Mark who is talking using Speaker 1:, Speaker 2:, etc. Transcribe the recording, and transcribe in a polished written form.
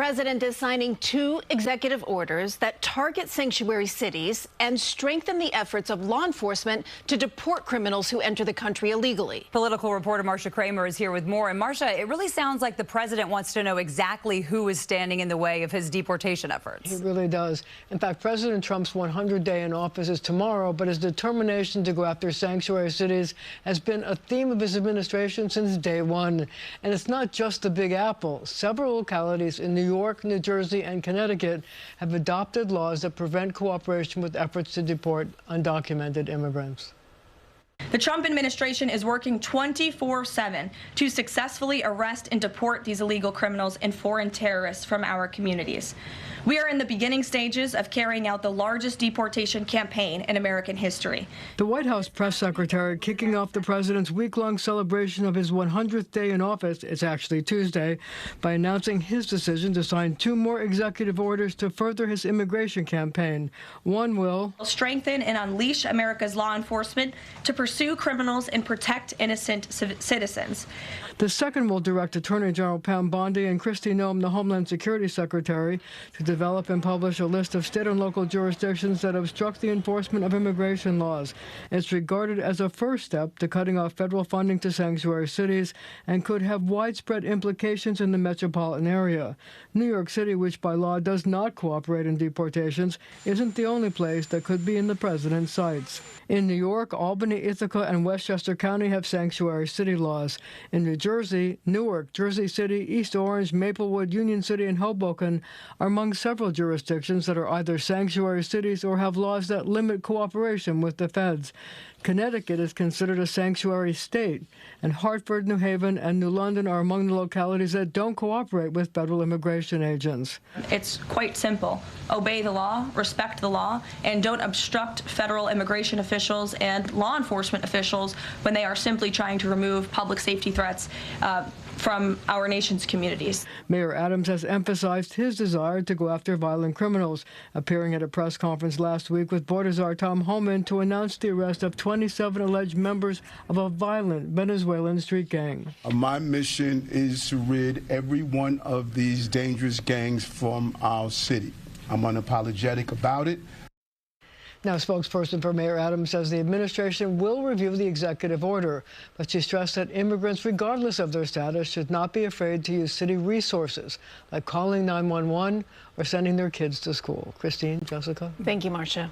Speaker 1: president is signing 2 executive orders that target sanctuary cities and strengthen the efforts of law enforcement to deport criminals who enter the country illegally.
Speaker 2: Political reporter Marcia Kramer is here with more. And Marcia, it really sounds like the president wants to know exactly who is standing in the way of his deportation efforts.
Speaker 3: He really does. In fact, President Trump's 100th day in office is tomorrow, but his determination to go after sanctuary cities has been a theme of his administration since day one. And it's not just the Big Apple. Several localities in New York, New Jersey, and Connecticut have adopted laws that prevent cooperation with efforts to deport undocumented immigrants.
Speaker 4: The Trump administration is working 24/7 to successfully arrest and deport these illegal criminals and foreign terrorists from our communities. We are in the beginning stages of carrying out the largest deportation campaign in American history.
Speaker 3: The White House press secretary kicking off the president's week-long celebration of his 100th day in office, it's actually Tuesday, by announcing his decision to sign 2 more executive orders to further his immigration campaign. One will
Speaker 4: strengthen and unleash America's law enforcement to pursue criminals and protect innocent citizens.
Speaker 3: The second will direct Attorney General Pam Bondi and Kristi Noem, the Homeland Security Secretary, to develop and publish a list of state and local jurisdictions that obstruct the enforcement of immigration laws. It's regarded as a first step to cutting off federal funding to sanctuary cities and could have widespread implications in the metropolitan area. New York City, which by law does not cooperate in deportations, isn't the only place that could be in the president's sights. In New York, Albany, Ithaca, and Westchester County have sanctuary city laws. In New Jersey, Newark, Jersey City, East Orange, Maplewood, Union City, and Hoboken are among several jurisdictions that are either sanctuary cities or have laws that limit cooperation with the feds. Connecticut is considered a sanctuary state, and Hartford, New Haven, and New London are among the localities that don't cooperate with federal immigration agents.
Speaker 4: It's quite simple. Obey the law, respect the law, and don't obstruct federal immigration officials and law enforcement officials when they are simply trying to remove public safety threats from our nation's communities.
Speaker 3: Mayor Adams has emphasized his desire to go after violent criminals, appearing at a press conference last week with Border Czar Tom Homan to announce the arrest of 27 alleged members of a violent Venezuelan street gang.
Speaker 5: My mission is to rid every one of these dangerous gangs from our city. I'm unapologetic about it.
Speaker 3: Now, spokesperson for Mayor Adams says the administration will review the executive order, but she stressed that immigrants, regardless of their status, should not be afraid to use city resources, like calling 911 or sending their kids to school. Christine, Jessica?
Speaker 1: Thank you, Marcia.